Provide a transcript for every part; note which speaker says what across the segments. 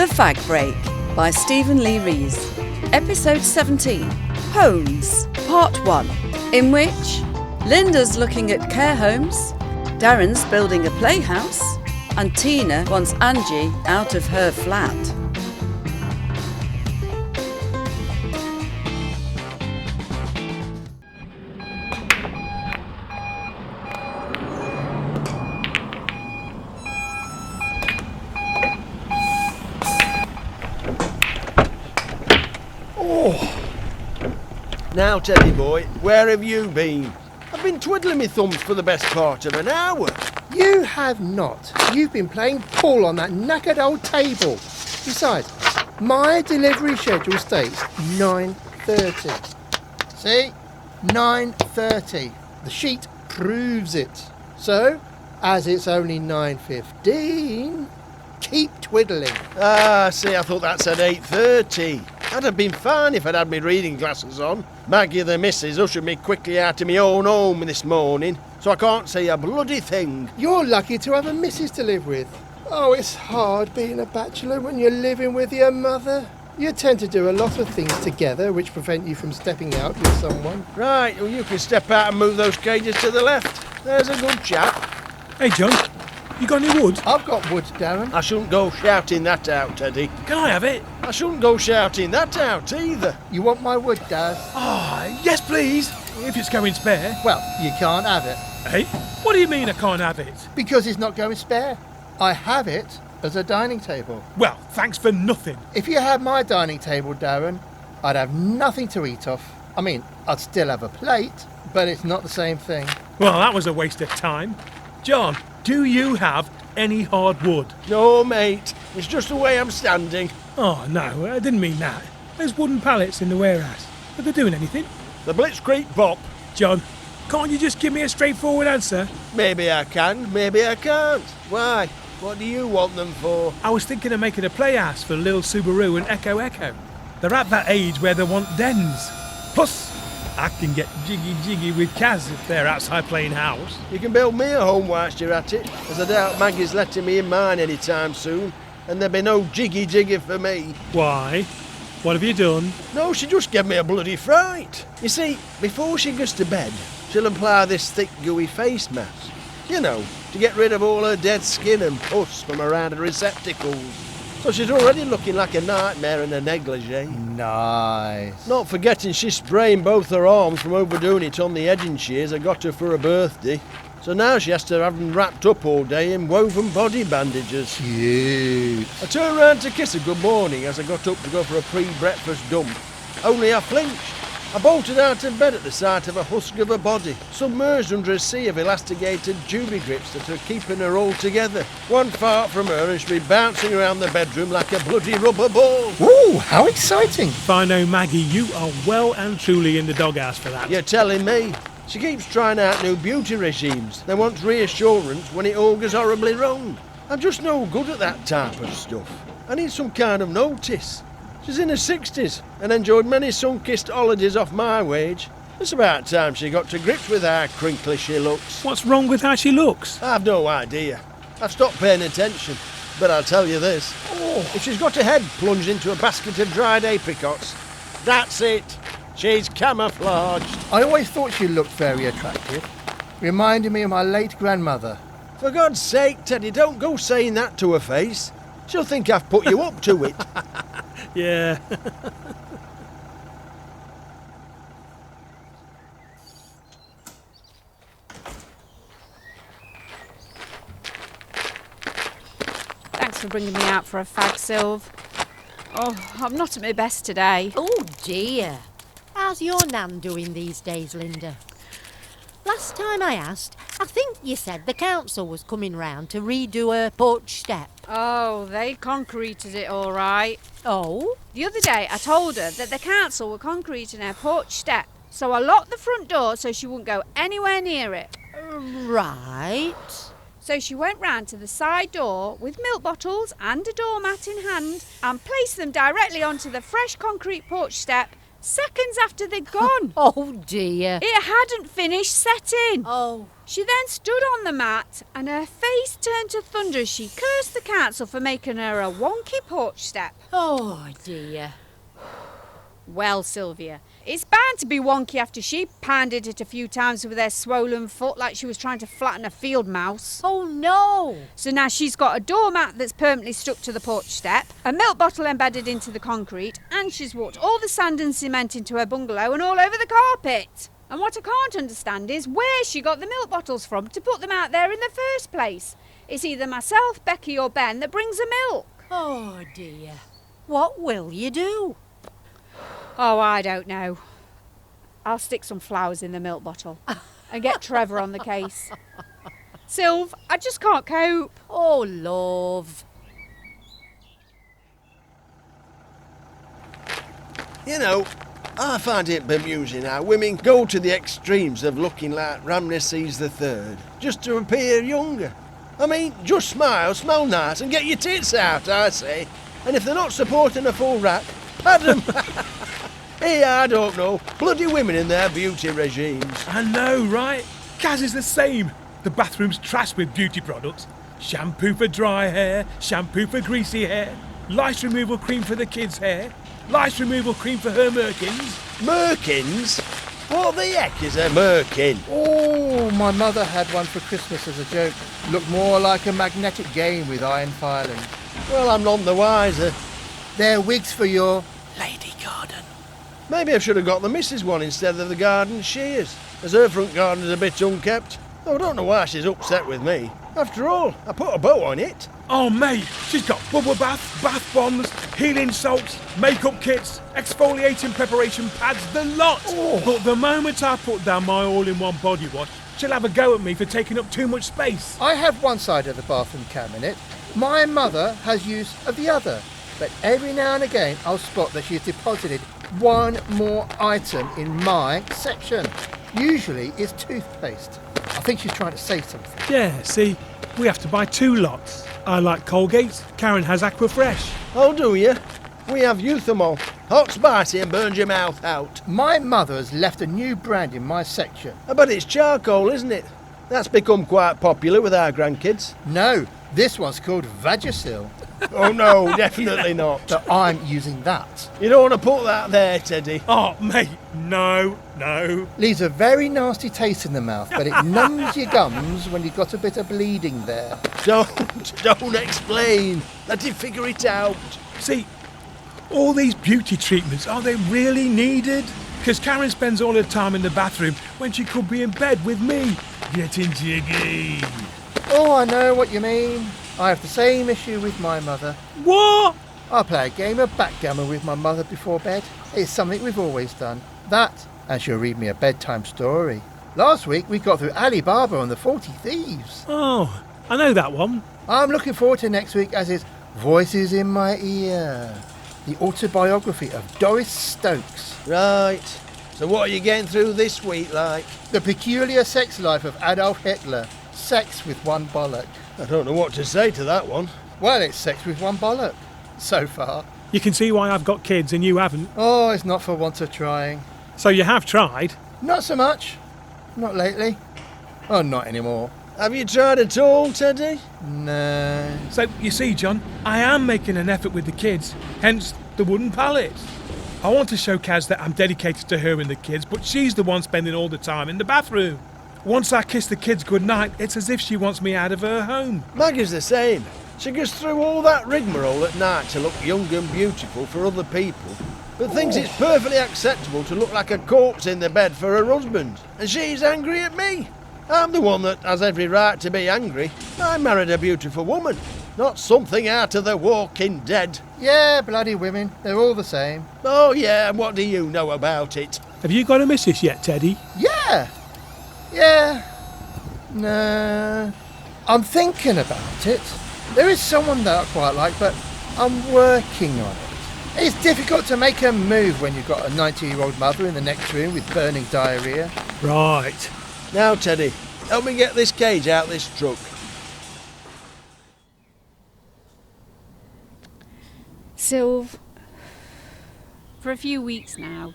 Speaker 1: TheFagBreak by Stephen Lee Rees. Episode 17, Homes, Part 1, in which Lynda's looking at care homes, Darren's building a playhouse, and Tina wants Angie out of her flat.
Speaker 2: Now, Teddy boy, where have you been? I've been twiddling my thumbs for the best part of an hour.
Speaker 3: You have not. You've been playing pool on that knackered old table. Besides, my delivery schedule states 9:30. See? 9:30. The sheet proves it. So, as it's only 9:15, keep twiddling.
Speaker 2: See, I thought that said 8:30. I'd have been fine if I'd had my reading glasses on. Maggie the missus ushered me quickly out of my own home this morning, so I can't see a bloody thing.
Speaker 3: You're lucky to have a missus to live with. Oh, it's hard being a bachelor when you're living with your mother. You tend to do a lot of things together which prevent you from stepping out with someone.
Speaker 2: Right, well, you can step out and move those cages to the left. There's a good chap.
Speaker 4: Hey, John, you got any wood?
Speaker 3: I've got wood, Darren.
Speaker 2: I shouldn't go shouting that out, Teddy.
Speaker 4: Can I have it?
Speaker 2: I shouldn't go shouting that out either.
Speaker 3: You want my wood, Dad?
Speaker 4: Yes, please, if it's going spare.
Speaker 3: Well, you can't have it.
Speaker 4: Hey, what do you mean I can't have it?
Speaker 3: Because it's not going spare. I have it as a dining table.
Speaker 4: Well, thanks for nothing.
Speaker 3: If you had my dining table, Darren, I'd have nothing to eat off. I mean, I'd still have a plate, but it's not the same thing.
Speaker 4: Well, that was a waste of time. John, do you have any hard wood?
Speaker 2: No, mate. It's just the way I'm standing.
Speaker 4: Oh, no, I didn't mean that. There's wooden pallets in the warehouse. Are they doing anything?
Speaker 2: The Blitzkrieg pop.
Speaker 4: John, can't you just give me a straightforward answer?
Speaker 2: Maybe I can, maybe I can't. Why? What do you want them for?
Speaker 4: I was thinking of making a playhouse for Lil Subaru and Echo Echo. They're at that age where they want dens. Plus, I can get jiggy with Kaz if they're outside playing house.
Speaker 2: You can build me a home whilst you're at it, as I doubt Maggie's letting me in mine any time soon, and there'll be no jiggy for me.
Speaker 4: Why? What have you done?
Speaker 2: No, she just gave me a bloody fright. You see, before she goes to bed, she'll apply this thick gooey face mask. You know, to get rid of all her dead skin and pus from around her receptacles. So she's already looking like a nightmare in a negligee.
Speaker 3: Nice.
Speaker 2: Not forgetting she sprained both her arms from overdoing it on the edging shears I got her for her birthday. So now she has to have them wrapped up all day in woven body bandages.
Speaker 3: Cute.
Speaker 2: I turned round to kiss her good morning as I got up to go for a pre-breakfast dump. Only I flinched. I bolted out of bed at the sight of a husk of a body, submerged under a sea of elasticated juvie grips that are keeping her all together. One fart from her and she'll be bouncing around the bedroom like a bloody rubber ball.
Speaker 3: Ooh, how exciting.
Speaker 4: If I know Maggie, you are well and truly in the doghouse for that.
Speaker 2: You're telling me? She keeps trying out new beauty regimes, then wants reassurance when it all goes horribly wrong. I'm just no good at that type of stuff. I need some kind of notice. She's in her 60s and enjoyed many sun-kissed holidays off my wage. It's about time she got to grips with how crinkly she looks.
Speaker 4: What's wrong with how she looks?
Speaker 2: I've no idea. I've stopped paying attention. But I'll tell you this. If she's got her head plunged into a basket of dried apricots, that's it. She's camouflaged.
Speaker 3: I always thought she looked very attractive. Reminded me of my late grandmother.
Speaker 2: For God's sake, Teddy, don't go saying that to her face. She'll think I've put you up to it.
Speaker 4: Yeah.
Speaker 5: Thanks for bringing me out for a fag, Sylv. Oh, I'm not at my best today.
Speaker 6: Oh dear. How's your nan doing these days, Lynda? Last time I asked, I think you said the council was coming round to redo her porch step.
Speaker 5: Oh, they concreted it all right.
Speaker 6: Oh?
Speaker 5: The other day I told her that the council were concreting her porch step, so I locked the front door so she wouldn't go anywhere near it.
Speaker 6: Right.
Speaker 5: So she went round to the side door with milk bottles and a doormat in hand and placed them directly onto the fresh concrete porch step seconds after they'd gone.
Speaker 6: Oh dear.
Speaker 5: It hadn't finished setting.
Speaker 6: Oh.
Speaker 5: She then stood on the mat and her face turned to thunder as she cursed the council for making her a wonky porch step.
Speaker 6: Oh dear.
Speaker 5: Well, Sylvia, it's bound to be wonky after she pounded it a few times with her swollen foot like she was trying to flatten a field mouse.
Speaker 6: Oh no.
Speaker 5: So now she's got a doormat that's permanently stuck to the porch step, a milk bottle embedded into the concrete, and she's walked all the sand and cement into her bungalow and all over the carpet. And what I can't understand is where she got the milk bottles from to put them out there in the first place. It's either myself, Becky or Ben that brings the milk.
Speaker 6: Oh dear. What will you do?
Speaker 5: Oh, I don't know. I'll stick some flowers in the milk bottle and get Trevor on the case. Sylv, I just can't cope.
Speaker 6: Oh, love.
Speaker 2: You know, I find it bemusing how women go to the extremes of looking like Ramesses III just to appear younger. I mean, just smell nice and get your tits out, I say. And if they're not supporting a full rack, pad them. Hey, I don't know. Bloody women in their beauty regimes.
Speaker 4: I know, right? Kaz is the same. The bathroom's trashed with beauty products. Shampoo for dry hair, shampoo for greasy hair, lice removal cream for the kids' hair, lice removal cream for her merkins.
Speaker 2: Merkins? What the heck is a merkin?
Speaker 3: Oh, my mother had one for Christmas as a joke. Looked more like a magnetic game with iron filings.
Speaker 2: Well, I'm none the wiser.
Speaker 3: They're wigs for your lady garden.
Speaker 2: Maybe I should have got the missus one instead of the garden shears, as her front garden's a bit unkept. Though I don't know why she's upset with me. After all, I put a bow on it.
Speaker 4: Oh, mate, she's got bubble bath, bath bombs, healing salts, makeup kits, exfoliating preparation pads, the lot.
Speaker 3: Oh.
Speaker 4: But the moment I put down my all-in-one body wash, she'll have a go at me for taking up too much space.
Speaker 3: I have one side of the bathroom cabinet. My mother has use of the other. But every now and again, I'll spot that she's deposited one more item in my section. Usually it's toothpaste. I think she's trying to say something.
Speaker 4: Yeah, see, we have to buy 2 lots. I like Colgate, Karen has Aquafresh.
Speaker 2: Oh, do you? We have Euthymol. Hot, spicy and burns your mouth out.
Speaker 3: My mother has left a new brand in my section.
Speaker 2: But it's charcoal, isn't it? That's become quite popular with our grandkids.
Speaker 3: No, this one's called Vagisil.
Speaker 2: Oh no, definitely not.
Speaker 3: So I'm using that.
Speaker 2: You don't want to put that there, Teddy.
Speaker 4: Oh, mate, no.
Speaker 3: Leaves a very nasty taste in the mouth, but it numbs your gums when you've got a bit of bleeding there.
Speaker 2: Don't explain. Let him figure it out.
Speaker 4: See, all these beauty treatments, are they really needed? Because Karen spends all her time in the bathroom when she could be in bed with me, getting jiggy.
Speaker 3: Oh, I know what you mean. I have the same issue with my mother.
Speaker 4: What?
Speaker 3: I play a game of backgammon with my mother before bed. It's something we've always done. That, and she'll read me a bedtime story. Last week we got through Ali Baba and the 40 Thieves.
Speaker 4: Oh, I know that one.
Speaker 3: I'm looking forward to next week as it's Voices in My Ear, the autobiography of Doris Stokes.
Speaker 2: Right. So what are you getting through this week like?
Speaker 3: The peculiar sex life of Adolf Hitler. Sex with one bollock.
Speaker 2: I don't know what to say to that one.
Speaker 3: Well, it's sex with one bollock. So far.
Speaker 4: You can see why I've got kids and you haven't.
Speaker 3: Oh, it's not for want of trying.
Speaker 4: So you have tried?
Speaker 3: Not so much. Not lately. Oh, not anymore.
Speaker 2: Have you tried at all, Teddy?
Speaker 3: No.
Speaker 4: So, you see, John, I am making an effort with the kids, hence the wooden pallets. I want to show Kaz that I'm dedicated to her and the kids, but she's the one spending all the time in the bathroom. Once I kiss the kids goodnight, it's as if she wants me out of her home.
Speaker 2: Maggie's the same. She goes through all that rigmarole at night to look young and beautiful for other people, but thinks it's perfectly acceptable to look like a corpse in the bed for her husband. And she's angry at me. I'm the one that has every right to be angry. I married a beautiful woman, not something out of The Walking Dead.
Speaker 3: Yeah, bloody women. They're all the same.
Speaker 2: Oh yeah, and what do you know about it?
Speaker 4: Have you got a missus yet, Teddy?
Speaker 3: Yeah. No. I'm thinking about it. There is someone that I quite like, but I'm working on it. It's difficult to make a move when you've got a 90-year-old mother in the next room with burning diarrhoea.
Speaker 4: Right.
Speaker 2: Now, Teddy, help me get this cage out this truck.
Speaker 5: Sylv, For a few weeks now.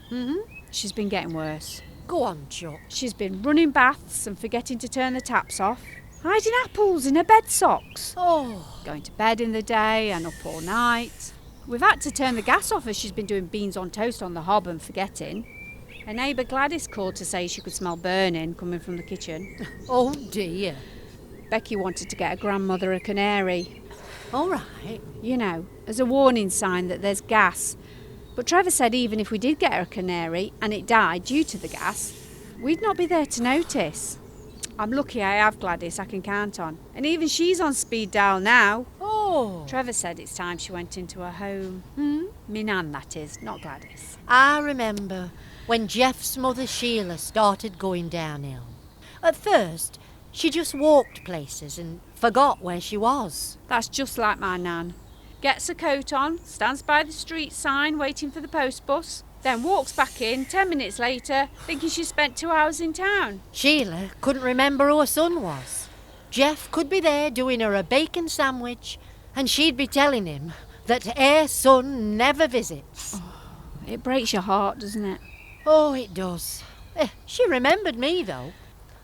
Speaker 5: She's been getting worse.
Speaker 6: Go on, Chuck.
Speaker 5: She's been running baths and forgetting to turn the taps off, hiding apples in her bed socks, going to bed in the day and up all night. We've had to turn the gas off as she's been doing beans on toast on the hob and forgetting. Her neighbour Gladys called to say she could smell burning coming from the kitchen.
Speaker 6: Oh, dear.
Speaker 5: Becky wanted to get her grandmother a canary,
Speaker 6: All right.
Speaker 5: you know, as a warning sign that there's gas. But Trevor said even if we did get her a canary and it died due to the gas, we'd not be there to notice. I'm lucky I have Gladys I can count on. And even she's on speed dial now.
Speaker 6: Oh.
Speaker 5: Trevor said it's time she went into her home. Me nan, that is, not Gladys.
Speaker 6: I remember when Jeff's mother Sheila started going downhill. At first, she just walked places and forgot where she was.
Speaker 5: That's just like my nan. Gets a coat on, stands by the street sign waiting for the post bus, then walks back in 10 minutes later thinking she spent 2 hours in town.
Speaker 6: Sheila couldn't remember who her son was. Jeff could be there doing her a bacon sandwich and she'd be telling him that her son never visits.
Speaker 5: It breaks your heart, doesn't it?
Speaker 6: Oh, it does. She remembered me, though.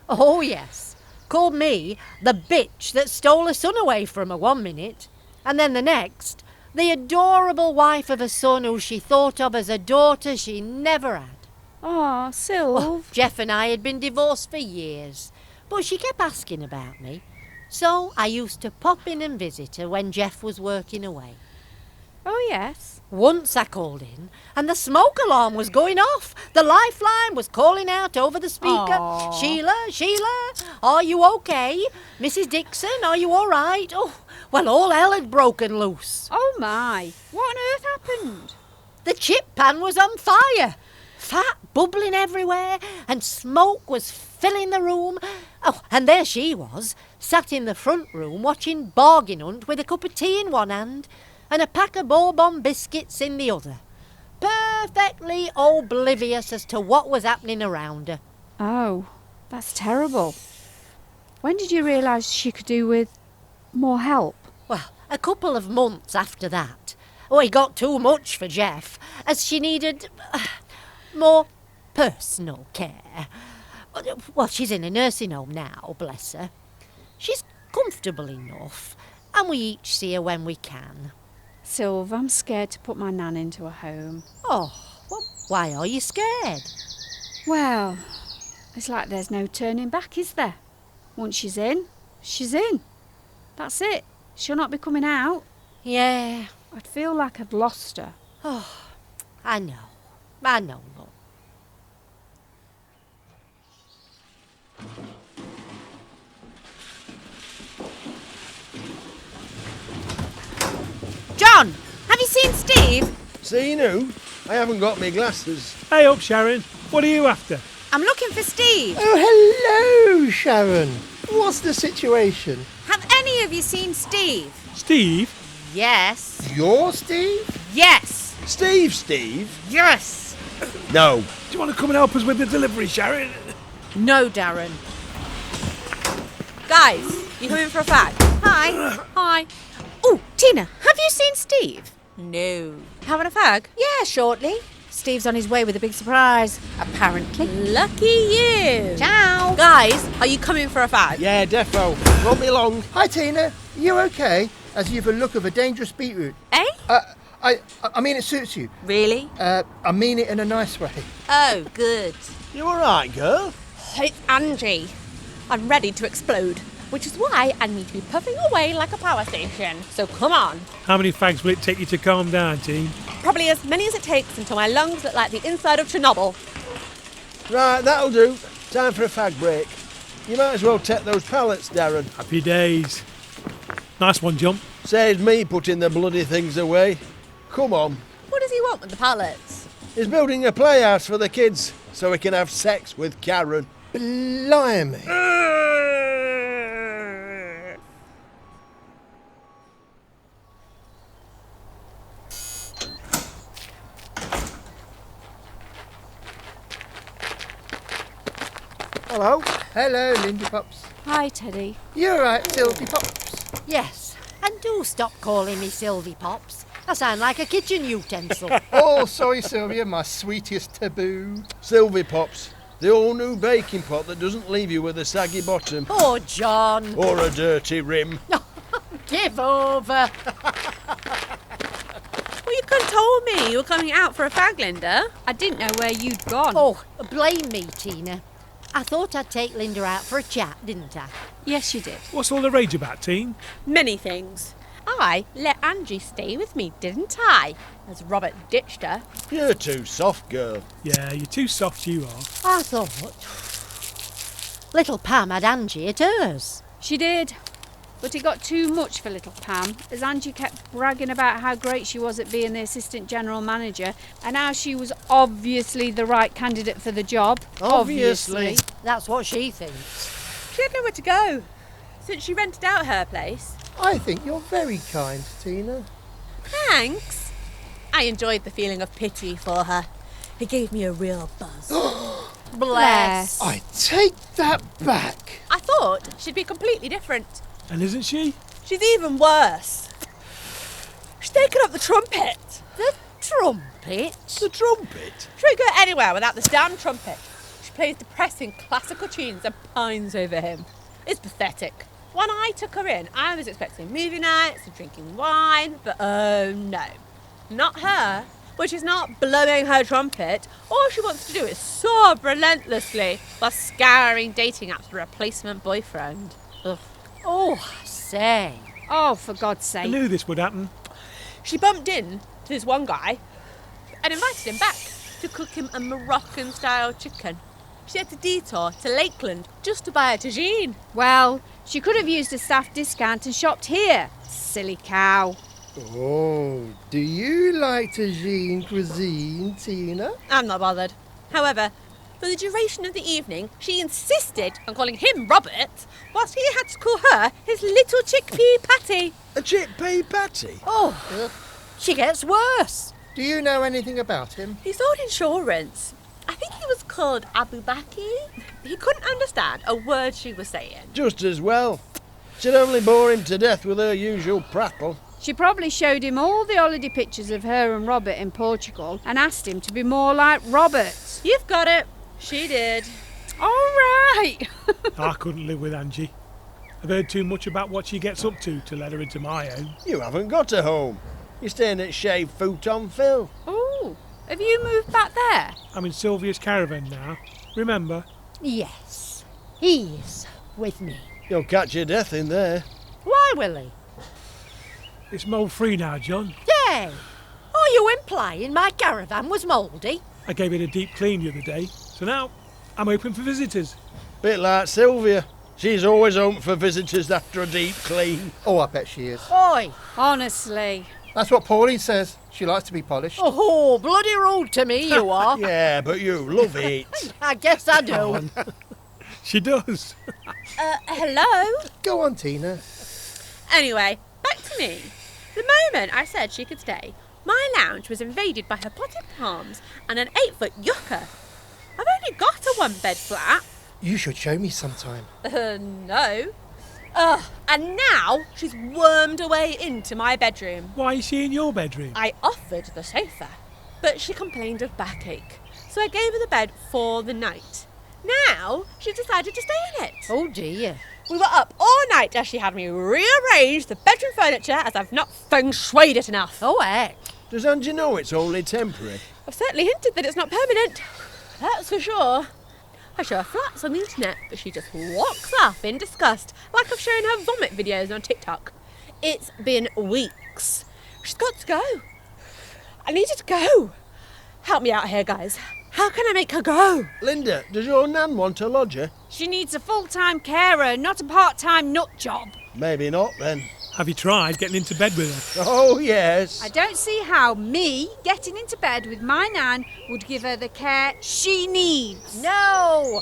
Speaker 6: Oh, yes. Called me the bitch that stole her son away from her 1 minute, and then the next, the adorable wife of a son who she thought of as a daughter she never had.
Speaker 5: Oh, Sylv.
Speaker 6: Well, Jeff and I had been divorced for years, but she kept asking about me, so I used to pop in and visit her when Jeff was working away.
Speaker 5: Oh, yes.
Speaker 6: Once I called in, and the smoke alarm was going off. The lifeline was calling out over the speaker.
Speaker 5: Aww.
Speaker 6: Sheila, are you okay? Mrs. Dixon, are you all right? Oh, well, all hell had broken loose.
Speaker 5: Oh, my. What on earth happened?
Speaker 6: The chip pan was on fire. Fat bubbling everywhere, and smoke was filling the room. Oh, and there she was, sat in the front room watching Bargain Hunt with a cup of tea in one hand and a pack of Bourbon biscuits in the other, perfectly oblivious as to what was happening around her.
Speaker 5: Oh, that's terrible. When did you realise she could do with more help?
Speaker 6: Well, a couple of months after that. Oh, it got too much for Jeff, as she needed more personal care. Well, she's in a nursing home now, bless her. She's comfortable enough, and we each see her when we can.
Speaker 5: Sylv, I'm scared to put my nan into a home.
Speaker 6: Oh, well, why are you scared?
Speaker 5: Well, it's like there's no turning back, is there? Once she's in, she's in. That's it. She'll not be coming out.
Speaker 6: Yeah.
Speaker 5: I'd feel like I'd lost her.
Speaker 6: Oh, I know, look.
Speaker 7: John, have you seen Steve?
Speaker 2: Seen who? I haven't got my glasses.
Speaker 4: Hey up, Sharon. What are you after?
Speaker 7: I'm looking for Steve.
Speaker 3: Oh, hello, Sharon. What's the situation?
Speaker 7: Have any of you seen Steve?
Speaker 4: Steve?
Speaker 7: Yes.
Speaker 3: You're Steve?
Speaker 7: Yes.
Speaker 2: Steve?
Speaker 7: Yes.
Speaker 2: No.
Speaker 4: Do you want to come and help us with the delivery, Sharon?
Speaker 7: No, Darren. Guys, you coming for a fag? Hi. Hi. Oh, Tina, have you seen Steve? No. Having a fag? Yeah, shortly. Steve's on his way with a big surprise, apparently. Lucky you. Ciao. Guys, are you coming for a fag?
Speaker 2: Yeah, defo. Run me along.
Speaker 3: Hi, Tina. You okay? As you've a look of a dangerous beetroot.
Speaker 7: Eh?
Speaker 3: I mean, it suits you.
Speaker 7: Really?
Speaker 3: I mean it in a nice way.
Speaker 7: Oh, good.
Speaker 2: You alright, girl?
Speaker 8: It's Angie. I'm ready to explode, which is why I need to be puffing away like a power station. So come on.
Speaker 4: How many fags will it take you to calm down, team?
Speaker 8: Probably as many as it takes until my lungs look like the inside of Chernobyl.
Speaker 2: Right, that'll do. Time for a fag break. You might as well take those pallets, Darren.
Speaker 4: Happy days. Nice one, Jump.
Speaker 2: Saves me putting the bloody things away. Come on.
Speaker 8: What does he want with the pallets?
Speaker 2: He's building a playhouse for the kids so he can have sex with Karen.
Speaker 3: Blimey.
Speaker 2: Hello?
Speaker 3: Hello, Lynda Pops.
Speaker 5: Hi, Teddy.
Speaker 3: You alright, Sylvia Pops?
Speaker 6: Yes, and do stop calling me Sylvie Pops. I sound like a kitchen utensil.
Speaker 3: Oh, sorry, Sylvia, my sweetest taboo.
Speaker 2: Sylvie Pops, the all new baking pot that doesn't leave you with a saggy bottom.
Speaker 6: Oh, John.
Speaker 2: Or a dirty rim.
Speaker 6: Give over.
Speaker 7: Well, you could have told me you were coming out for a fag, Lynda.
Speaker 5: I didn't know where you'd gone.
Speaker 6: Oh, blame me, Tina. I thought I'd take Lynda out for a chat, didn't I?
Speaker 5: Yes, you did.
Speaker 4: What's all the rage about, teen?
Speaker 7: Many things. I let Angie stay with me, didn't I? As Robert ditched her.
Speaker 2: You're too soft, girl.
Speaker 4: Yeah, you're too soft, you are.
Speaker 6: I thought little Pam had Angie at hers.
Speaker 5: She did. But it got too much for little Pam, as Angie kept bragging about how great she was at being the assistant general manager and how she was obviously the right candidate for the job.
Speaker 2: Obviously.
Speaker 6: That's what she thinks.
Speaker 7: She had nowhere to go, since she rented out her place.
Speaker 3: I think you're very kind, Tina.
Speaker 7: Thanks. I enjoyed the feeling of pity for her. It gave me a real buzz.
Speaker 6: Bless.
Speaker 3: I take that back.
Speaker 7: I thought she'd be completely different.
Speaker 4: And isn't she?
Speaker 7: She's even worse. She's taken up the trumpet.
Speaker 6: The trumpet?
Speaker 2: The trumpet?
Speaker 7: She won't go anywhere without this damn trumpet. She plays depressing classical tunes and pines over him. It's pathetic. When I took her in, I was expecting movie nights and drinking wine, but oh no. Not her. When she's not blowing her trumpet, all she wants to do is sob relentlessly while scouring dating apps for a replacement boyfriend. Ugh.
Speaker 6: Oh, I say.
Speaker 5: Oh, for God's
Speaker 4: I
Speaker 5: sake.
Speaker 4: knew this would happen.
Speaker 7: She bumped in to this one guy and invited him back to cook him a Moroccan-style chicken. She had to detour to Lakeland just to buy a tagine.
Speaker 5: Well, she could have used a staff discount and shopped here. Silly cow.
Speaker 3: Oh, do you like tagine cuisine, Tina?
Speaker 7: I'm not bothered. However, for the duration of the evening, she insisted on calling him Robert, whilst he had to call her his little chickpea patty.
Speaker 2: A chickpea patty?
Speaker 6: Oh, she gets worse.
Speaker 3: Do you know anything about him?
Speaker 7: He sold insurance. I think he was called Abu Bakr. He couldn't understand a word she was saying.
Speaker 2: Just as well. She'd only bore him to death with her usual prattle.
Speaker 5: She probably showed him all the holiday pictures of her and Robert in Portugal and asked him to be more like Robert.
Speaker 7: You've got it. She did.
Speaker 5: All right.
Speaker 4: I couldn't live with Angie. I've heard too much about what she gets up to let her into my home.
Speaker 2: You haven't got a home. You're staying at Shaved Foot on Phil.
Speaker 5: Oh, have you moved back there?
Speaker 4: I'm in Sylvia's caravan now. Remember?
Speaker 6: Yes, he's with me.
Speaker 2: You'll catch your death in there.
Speaker 6: Why, Willie?
Speaker 4: It's mould-free now, John.
Speaker 6: Yay! Are you implying my caravan was mouldy?
Speaker 4: I gave it a deep clean the other day, so now I'm open for visitors.
Speaker 2: Bit like Sylvia. She's always open for visitors after a deep clean.
Speaker 3: Oh, I bet she is.
Speaker 6: Oi!
Speaker 5: Honestly.
Speaker 3: That's what Pauline says. She likes to be polished.
Speaker 6: Oh, bloody rude to me you are.
Speaker 2: Yeah, but you love it.
Speaker 6: I guess I do.
Speaker 4: She does.
Speaker 7: Hello?
Speaker 3: Go on, Tina.
Speaker 7: Anyway, back to me. The moment I said she could stay, my lounge was invaded by her potted palms and an 8-foot yucca. I've only got a one-bed flat.
Speaker 3: You should show me sometime.
Speaker 7: No. And now she's wormed away into my bedroom.
Speaker 4: Why is she in your bedroom?
Speaker 7: I offered the sofa, but she complained of backache, so I gave her the bed for the night. Now she's decided to stay in it.
Speaker 6: Oh dear.
Speaker 7: We were up all night as she had me rearrange the bedroom furniture as I've not feng shuied it enough.
Speaker 6: Oh heck.
Speaker 2: Does Angie know it's only temporary?
Speaker 7: I've certainly hinted that it's not permanent. That's for sure. I show her flats on the internet, but she just walks off in disgust, like I've shown her vomit videos on TikTok. It's been weeks. She's got to go. I need her to go. Help me out here, guys. How can I make her go?
Speaker 2: Lynda, does your nan want a lodger?
Speaker 5: She needs a full-time carer, not a part-time nut job.
Speaker 2: Maybe not then.
Speaker 4: Have you tried getting into bed with her?
Speaker 2: Oh, yes.
Speaker 5: I don't see how me getting into bed with my nan would give her the care she needs.
Speaker 6: No!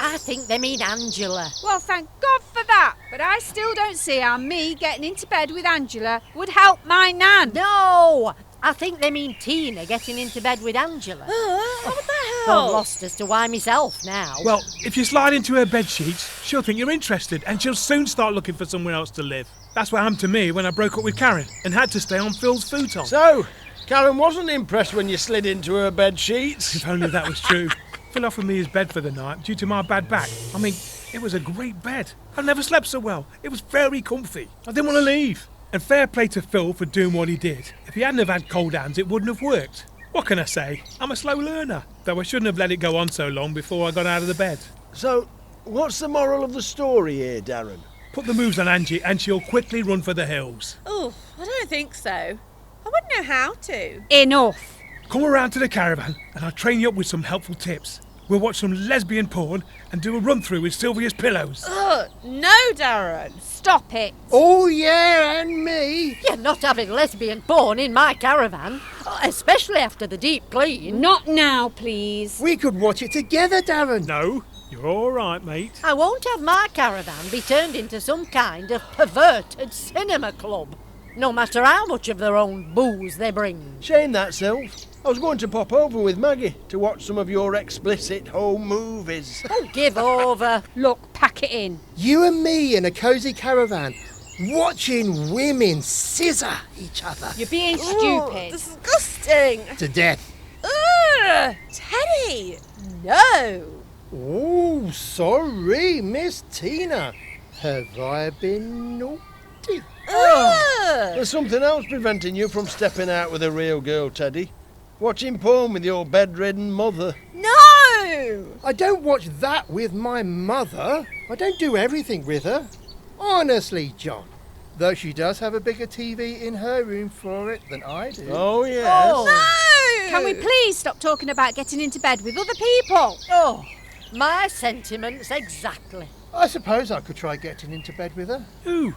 Speaker 6: I think they mean Angela.
Speaker 5: Well, thank God for that. But I still don't see how me getting into bed with Angela would help my nan.
Speaker 6: No! I think they mean Tina getting into bed with Angela.
Speaker 7: What the
Speaker 6: I'm
Speaker 7: hell?
Speaker 6: lost as to why myself now.
Speaker 4: Well, if you slide into her bed sheets, she'll think you're interested and she'll soon start looking for somewhere else to live. That's what happened to me when I broke up with Karen and had to stay on Phil's futon.
Speaker 2: So, Karen wasn't impressed when you slid into her bed sheets.
Speaker 4: If only that was true. Phil offered me his bed for the night due to my bad back. I mean, it was a great bed. I've never slept so well. It was very comfy. I didn't want to leave. And fair play to Phil for doing what he did. If he hadn't have had cold hands, it wouldn't have worked. What can I say? I'm a slow learner. Though I shouldn't have let it go on so long before I got out of the bed.
Speaker 2: So, what's the moral of the story here, Darren?
Speaker 4: Put the moves on Angie and she'll quickly run for the hills.
Speaker 8: Oh, I don't think so. I wouldn't know how to.
Speaker 5: Enough.
Speaker 4: Come around to the caravan and I'll train you up with some helpful tips. We'll watch some lesbian porn and do a run-through with Sylvia's pillows.
Speaker 8: Ugh, no, Darren.
Speaker 5: Stop it.
Speaker 3: Oh, yeah, and me.
Speaker 6: You're not having lesbian porn in my caravan, especially after the deep clean.
Speaker 5: Not now, please.
Speaker 3: We could watch it together, Darren.
Speaker 4: No, you're all right, mate.
Speaker 6: I won't have my caravan be turned into some kind of perverted cinema club, no matter how much of their own booze they bring.
Speaker 2: Shame that, Sylv. I was going to pop over with Maggie to watch some of your explicit home movies.
Speaker 6: Oh, give over.
Speaker 5: Look, pack it in.
Speaker 3: You and me in a cosy caravan, watching women scissor each other
Speaker 5: You're being
Speaker 8: Ooh,
Speaker 5: stupid.
Speaker 8: disgusting.
Speaker 3: to death.
Speaker 8: Ugh, Teddy. No.
Speaker 3: Oh, sorry, Miss Tina. Have I been naughty?
Speaker 8: Ugh.
Speaker 2: There's something else preventing you from stepping out with a real girl, Teddy. Watching porn with your bedridden mother.
Speaker 8: No.
Speaker 3: I don't watch that with my mother. I don't do everything with her. Honestly, John. Though she does have a bigger TV in her room for it than I do.
Speaker 2: Oh, yes.
Speaker 8: No.
Speaker 5: Can we please stop talking about getting into bed with other people?
Speaker 6: Oh, my sentiments exactly.
Speaker 3: I suppose I could try getting into bed with her.
Speaker 4: Who?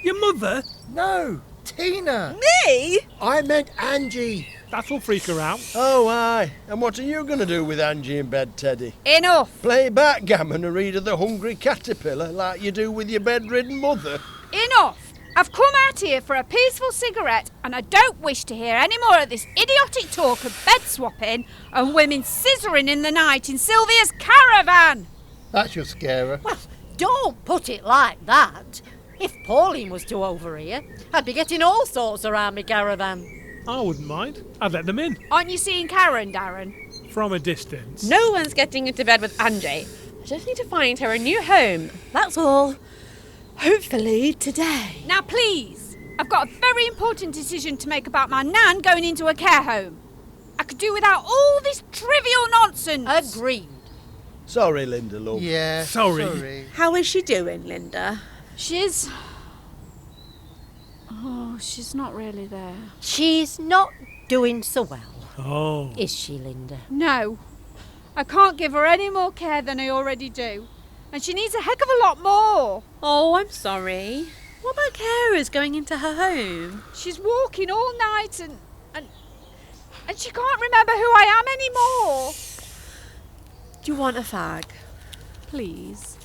Speaker 4: Your mother?
Speaker 3: No, Tina.
Speaker 8: Me?
Speaker 3: I meant Angie.
Speaker 4: That'll freak her out.
Speaker 2: Oh, aye. And what are you going to do with Angie in bed, Teddy?
Speaker 5: Enough.
Speaker 2: Play backgammon and read of the hungry caterpillar like you do with your bedridden mother?
Speaker 5: Enough. I've come out here for a peaceful cigarette and I don't wish to hear any more of this idiotic talk of bed swapping and women scissoring in the night in Sylvia's caravan.
Speaker 3: That should scare her.
Speaker 6: Well, don't put it like that. If Pauline was to overhear, I'd be getting all sorts around me caravan.
Speaker 4: I wouldn't mind. I'd let them in.
Speaker 5: Aren't you seeing Karen, Darren?
Speaker 4: From a distance.
Speaker 8: No one's getting into bed with Angie. I just need to find her a new home. That's all. Hopefully today.
Speaker 5: Now, please. I've got a very important decision to make about my nan going into a care home. I could do without all this trivial nonsense.
Speaker 6: Agreed.
Speaker 2: Sorry, Lynda, love.
Speaker 3: Yeah,
Speaker 4: Sorry.
Speaker 8: How is she doing, Lynda?
Speaker 5: She's not really there.
Speaker 6: She's not doing so well,
Speaker 4: Oh.
Speaker 6: is she, Lynda?
Speaker 5: No. I can't give her any more care than I already do. And she needs a heck of a lot more.
Speaker 8: Oh, I'm sorry. What about carers going into her home?
Speaker 5: She's walking all night and she can't remember who I am anymore.
Speaker 8: Do you want a fag?
Speaker 5: Please.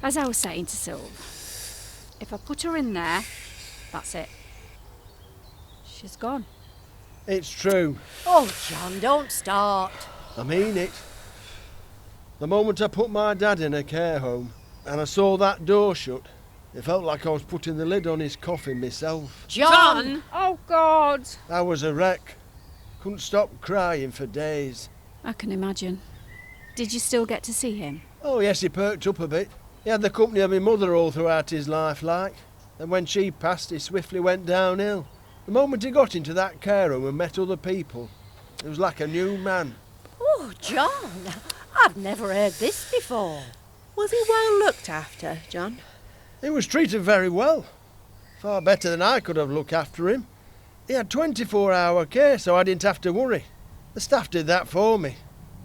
Speaker 5: As I was saying to Sylv, if I put her in there, that's it. She's gone.
Speaker 2: It's true.
Speaker 6: Oh, John, don't start.
Speaker 2: I mean it. The moment I put my dad in a care home and I saw that door shut, it felt like I was putting the lid on his coffin myself.
Speaker 6: John!
Speaker 5: Oh, God.
Speaker 2: I was a wreck. Couldn't stop crying for days.
Speaker 5: I can imagine. Did you still get to see him?
Speaker 2: Oh yes, he perked up a bit. He had the company of my mother all throughout his life, like. And when she passed, he swiftly went downhill. The moment he got into that care home and met other people, it was like a new man.
Speaker 6: Oh, John, I've never heard this before.
Speaker 8: Was he well looked after, John?
Speaker 2: He was treated very well. Far better than I could have looked after him. He had 24-hour care, so I didn't have to worry. The staff did that for me.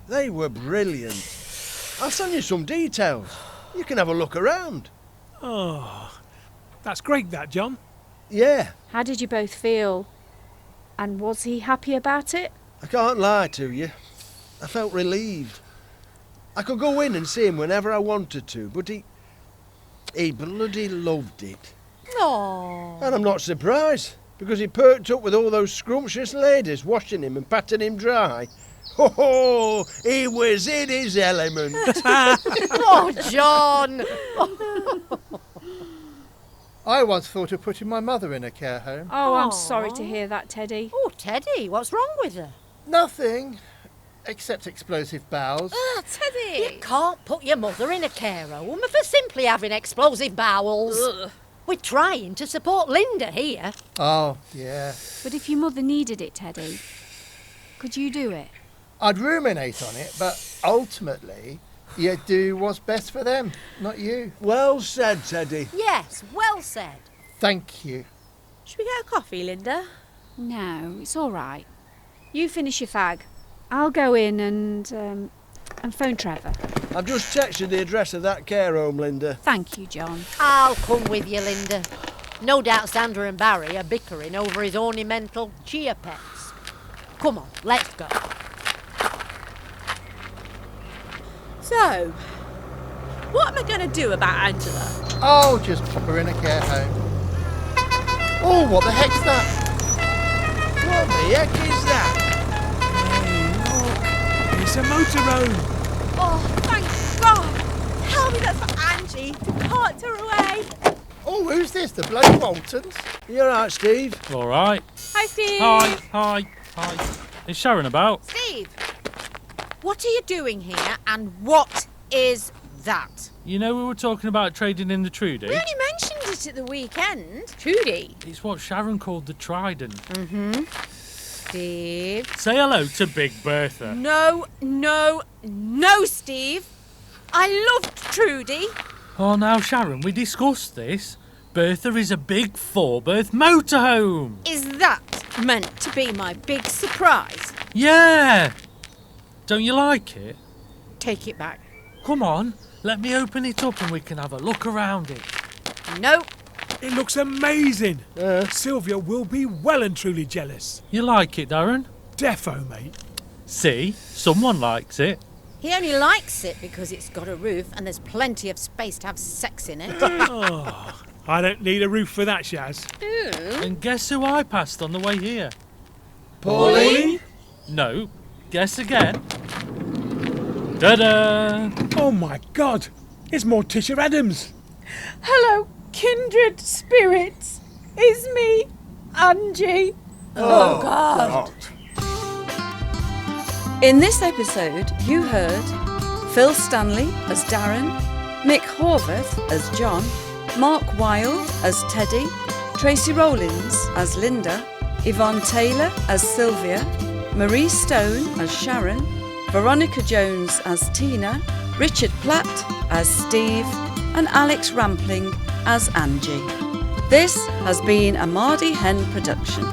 Speaker 2: They were brilliant. I'll send you some details. You can have a look around.
Speaker 4: Oh. That's great, that, John.
Speaker 2: Yeah,
Speaker 5: How did you both feel? And was he happy about it?
Speaker 2: I can't lie to you. I felt relieved. I could go in and see him whenever I wanted to, but he bloody loved it.
Speaker 6: Oh.
Speaker 2: And I'm not surprised, because he perked up with all those scrumptious ladies washing him and patting him dry, Oh, he was in his element.
Speaker 6: Oh, John!
Speaker 3: I once thought of putting my mother in a care home.
Speaker 5: Oh, I'm
Speaker 7: Aw.
Speaker 5: sorry to hear that, Teddy.
Speaker 6: Oh, Teddy, what's wrong with her?
Speaker 3: Nothing, except explosive bowels.
Speaker 7: Ah, Teddy.
Speaker 6: You can't put your mother in a care home for simply having explosive bowels.
Speaker 7: Ugh.
Speaker 6: We're trying to support Lynda here.
Speaker 3: Oh, yeah.
Speaker 5: But if your mother needed it, Teddy, could you do it?
Speaker 3: I'd ruminate on it, but ultimately, you do what's best for them, not you.
Speaker 2: Well said, Teddy.
Speaker 6: Yes, well said.
Speaker 3: Thank you.
Speaker 7: Should we get a coffee, Lynda?
Speaker 5: No, it's all right. You finish your fag. I'll go in and phone Trevor.
Speaker 2: I've just texted the address of that care home, Lynda.
Speaker 5: Thank you, John.
Speaker 6: I'll come with you, Lynda. No doubt Sandra and Barry are bickering over his ornamental chia pets. Come on, let's go.
Speaker 7: So, what am I going to do about Angela?
Speaker 3: Oh, just pop her in a care home. Oh, what the heck's that?
Speaker 2: What the heck is that?
Speaker 4: It's a motorhome.
Speaker 7: Oh, thank God! Tell me that's for Angie to cart her away.
Speaker 3: Oh, who's this? The bloody Waltons?
Speaker 2: You all right, Steve?
Speaker 9: All right.
Speaker 7: Hi, Steve.
Speaker 9: Hi. Is Sharon about?
Speaker 7: Steve, what are you doing here and what is that?
Speaker 9: You know we were talking about trading in the Trudy?
Speaker 7: We only mentioned it at the weekend. Trudy.
Speaker 9: It's what Sharon called the Trident.
Speaker 7: Steve.
Speaker 9: Say hello to Big Bertha.
Speaker 7: No, Steve. I loved Trudy.
Speaker 9: Oh, now, Sharon, we discussed this. Bertha is a big 4-berth motorhome.
Speaker 7: Is that meant to be my big surprise?
Speaker 9: Yeah. Don't you like it?
Speaker 7: Take it back.
Speaker 9: Come on, let me open it up and we can have a look around it.
Speaker 7: No.
Speaker 4: It looks amazing. Sylvia will be well and truly jealous.
Speaker 9: You like it, Darren?
Speaker 4: Defo, mate.
Speaker 9: See, someone likes it.
Speaker 7: He only likes it because it's got a roof and there's plenty of space to have sex in it.
Speaker 4: Oh, I don't need a roof for that, Shaz.
Speaker 9: And guess who I passed on the way here?
Speaker 2: Pauline?
Speaker 9: No, guess again. Ta-da!
Speaker 4: Oh my God, it's Morticia Adams.
Speaker 7: Hello, kindred spirits. It's me, Angie.
Speaker 6: Oh, God.
Speaker 1: In this episode, you heard Phil Stanley as Darren, Mik Horvath as John, Mark Wilde as Teddy, Tracy Rollins as Lynda, Yvonne Taylor as Sylvia, Marie Stone as Sharon, Veronica Jones as Tina, Richard Platt as Steve, and Alex Wrampling as Angie. This has been a Marde Hen production.